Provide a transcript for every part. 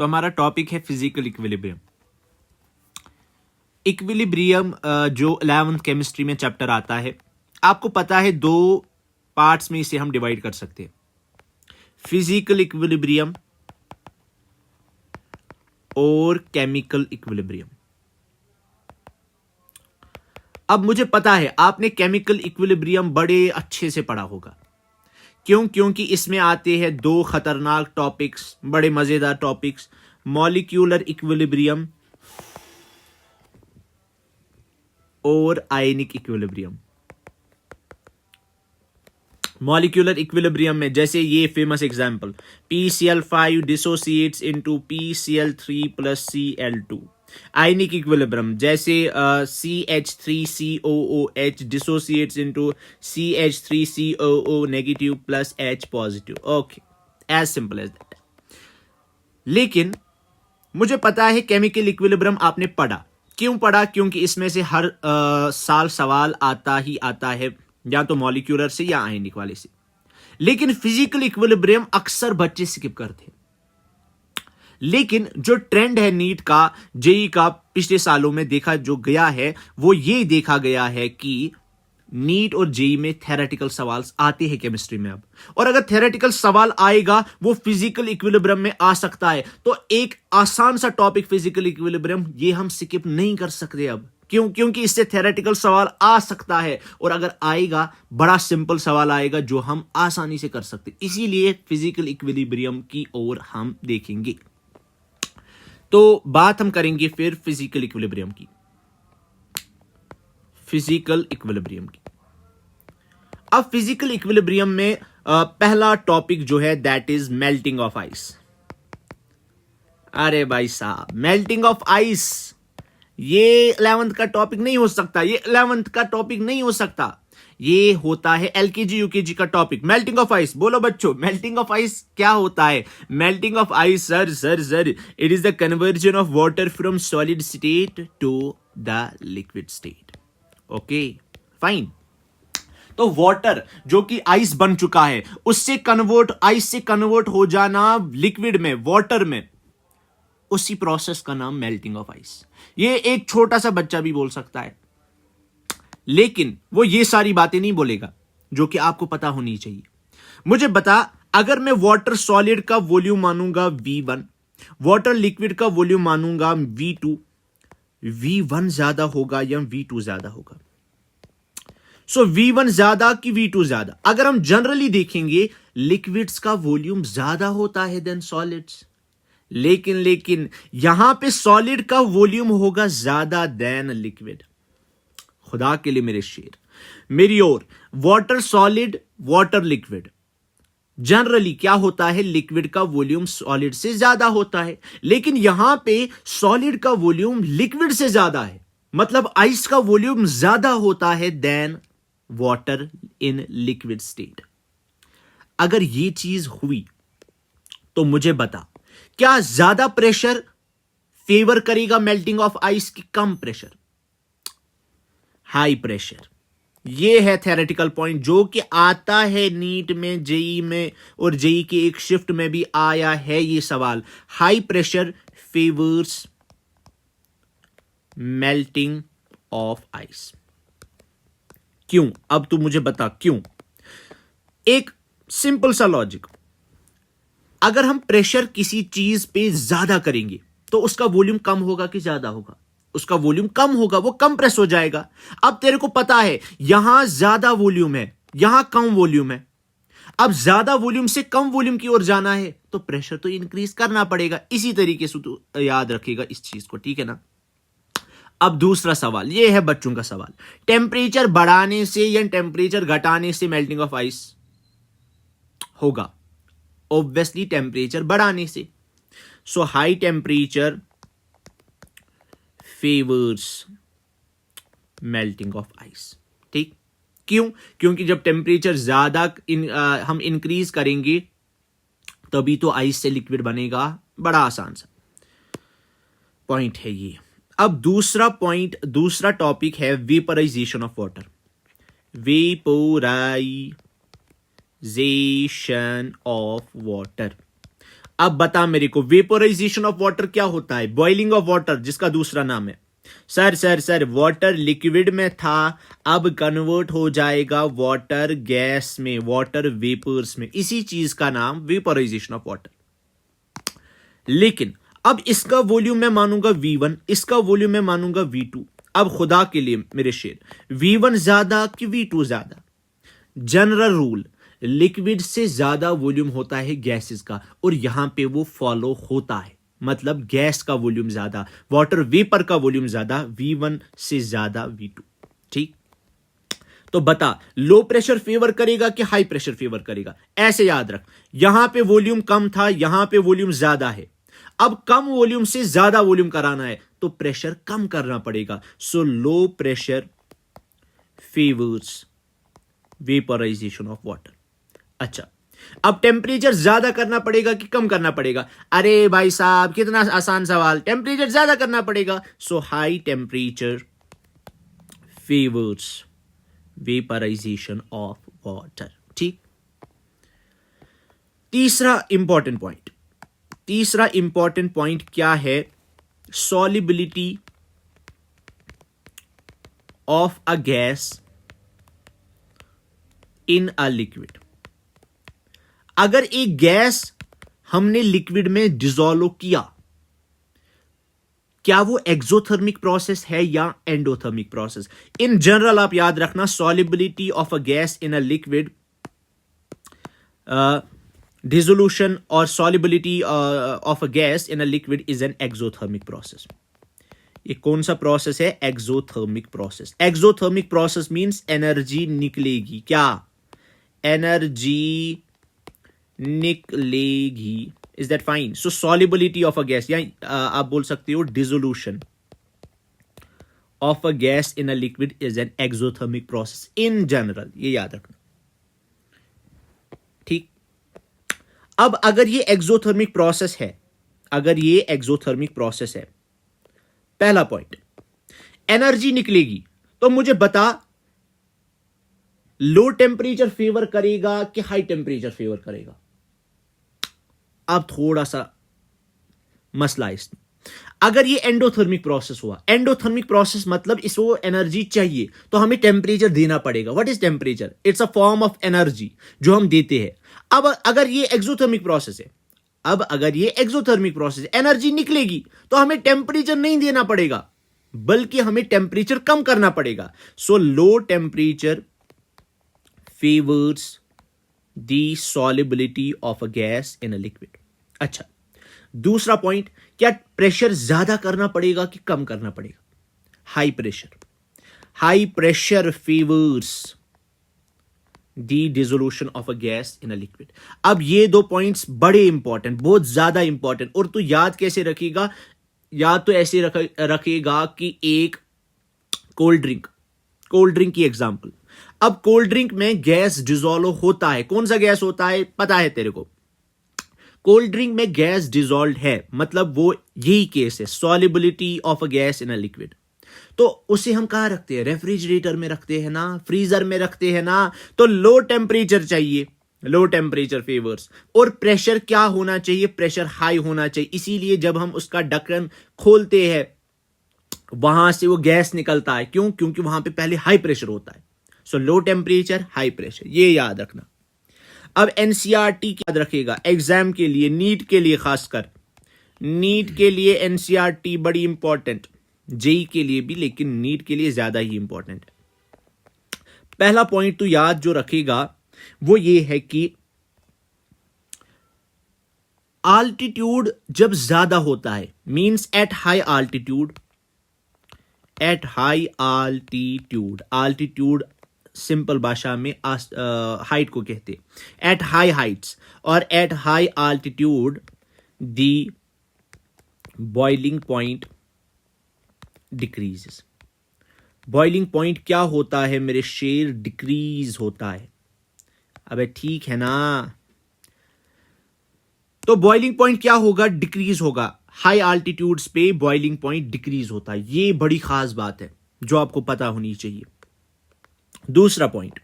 तो हमारा टॉपिक है फिजिकल इक्विलिब्रियम। इक्विलिब्रियम जो 11th केमिस्ट्री में चैप्टर आता है, आपको पता है दो पार्ट्स में इसे हम डिवाइड कर सकते हैं, फिजिकल इक्विलिब्रियम और केमिकल इक्विलिब्रियम। अब मुझे पता है आपने केमिकल इक्विलिब्रियम बड़े अच्छे से पढ़ा होगा। क्योंकि इसमें आते हैं दो खतरनाक टॉपिक्स, बड़े मजेदार टॉपिक्स, मॉलिक्यूलर इक्विलिब्रियम और आयनिक इक्विलिब्रियम। मॉलिक्यूलर इक्विलिब्रियम में जैसे ये famous example, PCl5 dissociates into PCl3 plus Cl2। Ionic equilibrium जैसे CH3COOH dissociates into CH3COO negative plus H positive. Okay, as simple as that. लेकिन मुझे पता है केमिकल इक्विलिब्रियम आपने पढ़ा। क्यों पढ़ा? क्योंकि इसमें से हर साल सवाल आता ही आता है, या तो मॉलिक्यूलर से या आयनिक वाले से। लेकिन फिजिकल इक्विलिब्रियम अक्सर बच्चे स्किप करते हैं। लेकिन जो ट्रेंड है नीट का, जेई का पिछले सालों में देखा जो गया है, वो ये देखा गया है कि नीट और जेई में थ्योरेटिकल सवाल आते हैं केमिस्ट्री में अब। और अगर थ्योरेटिकल सवाल आएगा वो फिजिकल इक्विलिब्रियम में आ सकता है, तो एक आसान सा टॉपिक फिजिकल इक्विलिब्रियम ये हम स्किप नहीं कर सकते अब। क्यों? क्योंकि इससे थ्योरेटिकल सवाल आ सकता है, और अगर आएगा बड़ा सिंपल सवाल आएगा जो हम आसानी से कर सकते। इसीलिए फिजिकल इक्विलिब्रियम की ओर हम देखेंगे। तो बात हम करेंगे फिर फिजिकल इक्विलिब्रियम की। फिजिकल इक्विलिब्रियम की अब फिजिकल इक्विलिब्रियम में पहला टॉपिक जो है that is melting of ice. अरे भाई साहब, मेल्टिंग ऑफ आइस ये 11th का टॉपिक नहीं हो सकता, ये 11th का टॉपिक नहीं हो सकता। ये होता है एलकेजी यूकेजी का टॉपिक, मेल्टिंग ऑफ आइस। बोलो बच्चों, मेल्टिंग ऑफ आइस क्या होता है? Melting of ice sir it is the conversion of water from solid state to the liquid state. Okay fine. तो वाटर जो कि आइस बन चुका है, उससे कन्वर्ट, आइस से कन्वर्ट हो जाना लिक्विड में, वाटर में, उसी प्रोसेस का नाम मेल्टिंग ऑफ आइस। ये एक छोटा सा बच्चा भी बोल सकता है, लेकिन वो ये सारी बातें नहीं बोलेगा जो कि आपको पता होनी चाहिए। मुझे बता, अगर मैं वाटर सॉलिड का वॉल्यूम मानूंगा V1, वाटर लिक्विड का वॉल्यूम मानूंगा V2, V1 ज्यादा होगा या V2 ज्यादा होगा? सो V1 ज्यादा कि V2 ज्यादा? अगर हम जनरली देखेंगे, लिक्विड्स का वॉल्यूम ज्यादा होता है देन सॉलिड्स। लेकिन यहां पे सॉलिड का वॉल्यूम होगा ज्यादा देन लिक्विड। खुदा के लिए मेरे शेर, मेरी ओर, water solid, water liquid, generally क्या होता है, लिक्विड का वॉल्यूम सॉलिड से ज्यादा होता है। लेकिन यहां पे सॉलिड का वॉल्यूम लिक्विड से ज्यादा है, मतलब आइस का वॉल्यूम ज्यादा होता है then water in liquid state. अगर ये चीज हुई तो मुझे बता, क्या ज्यादा प्रेशर फेवर करेगा मेल्टिंग ऑफ आइस की कम प्रेशर? High pressure. ये है थ्योरेटिकल पॉइंट जो कि आता है नीट में, जेई में, और जेई के एक शिफ्ट में भी आया है ये सवाल। High pressure favours melting of ice. क्यों? अब तू मुझे बता क्यों। एक सिंपल सा लॉजिक, अगर हम प्रेशर किसी चीज पे ज्यादा करेंगे तो उसका वॉल्यूम कम होगा कि ज्यादा होगा? उसका वॉल्यूम कम होगा, वो कम प्रेस हो जाएगा। अब तेरे को पता है यहां ज्यादा वॉल्यूम है, यहां कम वॉल्यूम है। अब ज्यादा वॉल्यूम से कम वॉल्यूम की ओर जाना है तो प्रेशर तो इंक्रीज करना पड़ेगा। इसी तरीके से तू याद रखेगा इस चीज को, ठीक है ना? अब दूसरा सवाल, यह है बच्चों का सवाल, टेम्परेचर बढ़ाने से या टेम्परेचर घटाने से मेल्टिंग ऑफ आइस होगा? ऑब्वियसली टेम्परेचर बढ़ाने से। So high temperature favours melting of ice. ठीक? क्यों? क्योंकि जब टेम्परेचर ज्यादा हम इंक्रीज करेंगे तभी तो आइस से लिक्विड बनेगा। बड़ा आसान सा पॉइंट है ये। अब दूसरा पॉइंट, दूसरा टॉपिक है vaporisation of water. Vaporisation of water. अब बता मेरे को, वेपोराइजेशन ऑफ वाटर क्या होता है? बॉइलिंग ऑफ वाटर, जिसका दूसरा नाम है। सर वाटर लिक्विड में था, अब कन्वर्ट हो जाएगा वाटर गैस में, वाटर वेपर्स में। इसी चीज का नाम वेपोराइजेशन ऑफ वाटर। लेकिन अब इसका वॉल्यूम मैं मानूंगा V1, इसका वॉल्यूम मैं मानूंगा V2। अब खुदा के लिए मेरे शेर, V1 ज्यादा कि V2 ज्यादा? जनरल रूल, लिक्विड से ज्यादा वॉल्यूम होता है गैसेस का, और यहां पे वो फॉलो होता है। मतलब गैस का वॉल्यूम ज्यादा, वाटर वेपर का वॉल्यूम ज्यादा, V1 से ज्यादा V2। ठीक, तो बता, लो प्रेशर फेवर करेगा कि हाई प्रेशर फेवर करेगा? ऐसे याद रख, यहां पे वॉल्यूम कम था, यहां पे वॉल्यूम ज्यादा है। अब कम वॉल्यूम से ज्यादा वॉल्यूम कराना है तो प्रेशर कम करना पड़ेगा। So low pressure favours vaporisation of water. अच्छा, अब टेम्परेचर ज्यादा करना पड़ेगा कि कम करना पड़ेगा? अरे भाई साहब, कितना आसान सवाल, टेम्परेचर ज्यादा करना पड़ेगा। So high temperature favours vaporisation of water. ठीक, तीसरा इंपॉर्टेंट पॉइंट क्या है? Solubility of a gas in a liquid. अगर एक गैस हमने लिक्विड में डिसॉल्व किया, क्या वो एक्सोथर्मिक प्रोसेस है या एंडोथर्मिक प्रोसेस? इन जनरल आप याद रखना, solubility of a gas in a liquid, dissolution और solubility of a gas in a liquid is an exothermic process. ये कौन सा प्रोसेस है? Exothermic process. Exothermic process means energy निकलेगी। क्या? एनर्जी निकलेगी। Is that fine? So solubility of a gas, या आप बोल सकते हो dissolution of a gas in a liquid is an exothermic process in general, ये याद रखना। ठीक, अब अगर ये एक्सोथर्मिक प्रोसेस है, पहला पॉइंट, एनर्जी निकलेगी, तो मुझे बता, लो टेम्परेचर फेवर करेगा कि हाई टेम्परेचर फेवर करेगा? अब थोड़ा सा मसला है इसमें। अगर ये एंडोथर्मिक प्रोसेस हुआ, एंडोथर्मिक प्रोसेस मतलब इसको एनर्जी चाहिए तो हमें टेम्परेचर देना पड़ेगा। What is temperature? It's a form of energy जो हम देते हैं। अब अगर ये एक्सोथर्मिक प्रोसेस है, एनर्जी निकलेगी तो हमें टेम्परेचर नहीं देना पड़ेगा, बल्कि हमें टेम्परेचर कम करना पड़ेगा। So low temperature favours the solubility of a gas in a liquid. अच्छा, दूसरा पॉइंट, क्या प्रेशर ज्यादा करना पड़ेगा कि कम करना पड़ेगा? High pressure favours the dissolution of a gas in a liquid. अब ये दो पॉइंट्स बड़े इंपॉर्टेंट, बहुत ज्यादा इंपॉर्टेंट। और तू याद कैसे रखेगा? याद तो ऐसे रखेगा कि एक कोल्ड ड्रिंक की एग्जांपल। अब कोल्ड ड्रिंक में गैस डिसॉल्व होता है, कौन सा गैस होता है पता है तेरे को? कोल्ड ड्रिंक में गैस डिसॉल्व है, मतलब वो यही केस है, solubility of a gas in a liquid. तो उसे हम कहां रखते हैं? रेफ्रिजरेटर में रखते हैं ना, फ्रीजर में रखते हैं ना। तो लो टेम्परेचर चाहिए, लो टेम्परेचर फेवर्स। और प्रेशर क्या होना चाहिए? प्रेशर हाई होना चाहिए। इसीलिए जब हम उसका ढक्कन खोलते हैं, वहां से वो गैस निकलता है। क्यों? क्योंकि वहां पे पहले हाई प्रेशर होता है। सो लो टेम्परेचर, हाई प्रेशर, ये याद रखना। अब एनसीईआरटी याद रखेगा एग्जाम के लिए, नीट के लिए, खासकर नीट के लिए एनसीईआरटी बड़ी इंपॉर्टेंट, जेई के लिए भी, लेकिन नीट के लिए ज्यादा ही इंपॉर्टेंट है। पहला पॉइंट तो याद जो रखेगा वो ये है कि आल्टीट्यूड जब ज्यादा होता है, means at high altitude simple भाषा में हाइट को कहते हैं, एट हाई हाइट्स और at high altitude the boiling point decreases. Boiling point क्या होता है मेरे शेर? डिक्रीज होता है। अबे ठीक है ना? तो बॉइलिंग पॉइंट क्या होगा? डिक्रीज होगा। हाई आल्टीट्यूड्स पे बॉइलिंग पॉइंट डिक्रीज होता है। ये बड़ी खास बात है जो आपको पता होनी चाहिए। दूसरा पॉइंट,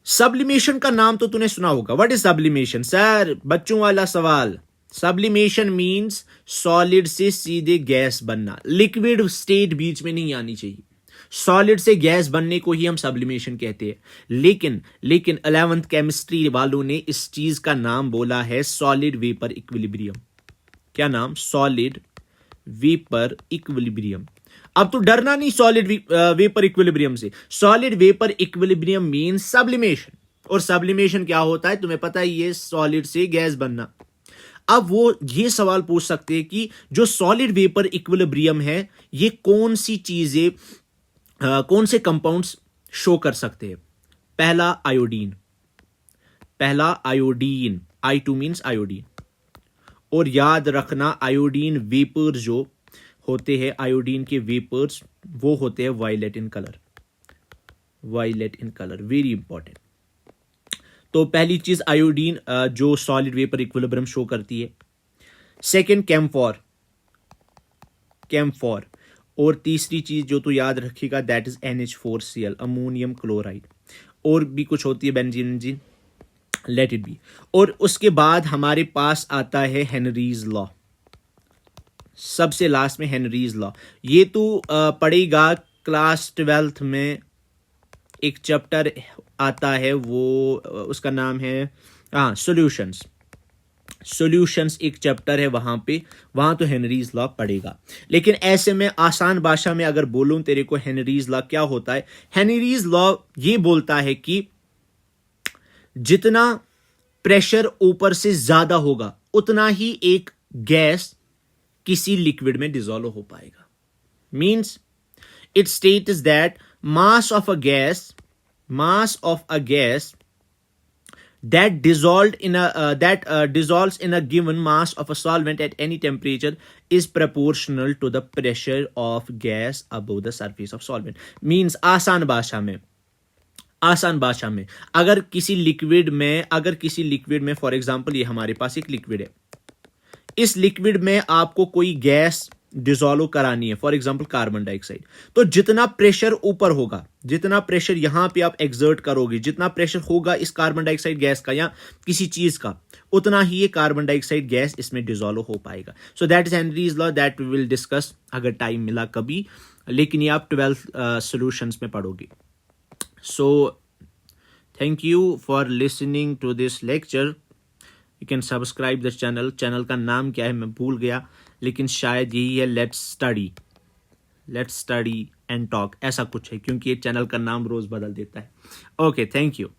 सब्लिमेशन का नाम तो तूने सुना होगा. What is sublimation sir? बच्चों वाला सवाल. सब्लिमेशन मींस सॉलिड से सीधे गैस बनना. लिक्विड स्टेट बीच में नहीं आनी चाहिए. सॉलिड से गैस बनने को ही हम सब्लिमेशन कहते हैं. लेकिन 11th केमिस्ट्री वालों ने इस चीज का नाम बोला है सॉलिड वेपर इक्विलिब्रियम. क्या नाम? Solid vapour equilibrium. अब तो डरना नहीं सॉलिड वेपर इक्विलिब्रियम से. Solid vapour equilibrium means sublimation. और सब्लिमेशन क्या होता है तुम्हें पता ही है, सॉलिड से गैस बनना. अब वो ये सवाल पूछ सकते हैं कि जो सॉलिड वेपर इक्विलिब्रियम है ये कौन सी चीजें कौन से कंपाउंड्स शो कर सकते हैं? पहला आयोडीन. I2 means iodine. और याद रखना आयोडीन वेपर्स जो होते हैं, आयोडीन के वेपर्स वो होते हैं violet in colour. Very important. तो पहली चीज आयोडीन जो सॉलिड वेपर इक्विलिब्रियम शो करती है. सेकंड कैम्फॉर. और तीसरी चीज जो तो याद रखिएगा that is NH4Cl ammonium chloride. और भी कुछ होती है बेंजीन, लेट इट बी. और उसके बाद हमारे पास आता है हेनरीज लॉ. सबसे लास्ट में हेनरीज लॉ. ये तो पढ़ेगा क्लास 12th में. एक चैप्टर आता है वो उसका नाम है सॉल्यूशंस एक चैप्टर है वहां तो हेनरीज लॉ पढ़ेगा. लेकिन ऐसे में आसान भाषा में अगर बोलूं तेरे को हेनरीज लॉ क्या होता है. हेनरीज लॉ ये बोलता है कि जितना प्रेशर ऊपर से ज्यादा होगा उतना ही एक गैस किसी लिक्विड में डिसॉल्व हो पाएगा. Means it states that mass of a gas that dissolves in a given mass of a solvent at any temperature is proportional to the pressure of gas above the surface of solvent. Means आसान भाषा में अगर किसी liquid में for example ये हमारे पास एक liquid है. इस लिक्विड में आपको कोई गैस डिसॉल्व करानी है, फॉर एग्जांपल कार्बन डाइऑक्साइड. तो जितना प्रेशर ऊपर होगा, जितना प्रेशर यहां पे आप एक्सर्ट करोगे, जितना प्रेशर होगा इस कार्बन डाइऑक्साइड गैस का या किसी चीज का, उतना ही ये कार्बन डाइऑक्साइड गैस इसमें डिसॉल्व हो पाएगा. So that is Henry's law that we will discuss अगर टाइम मिला कभी. लेकिन ये आप 12th सॉल्यूशंस में पढ़ोगे. So thank you for listening to this lecture. You can subscribe the channel का नाम क्या है मैं भूल गया, लेकिन शायद यही है लेट्स स्टडी एंड टॉक, ऐसा कुछ है क्योंकि ये चैनल का नाम रोज बदल देता है. Okay, thank you.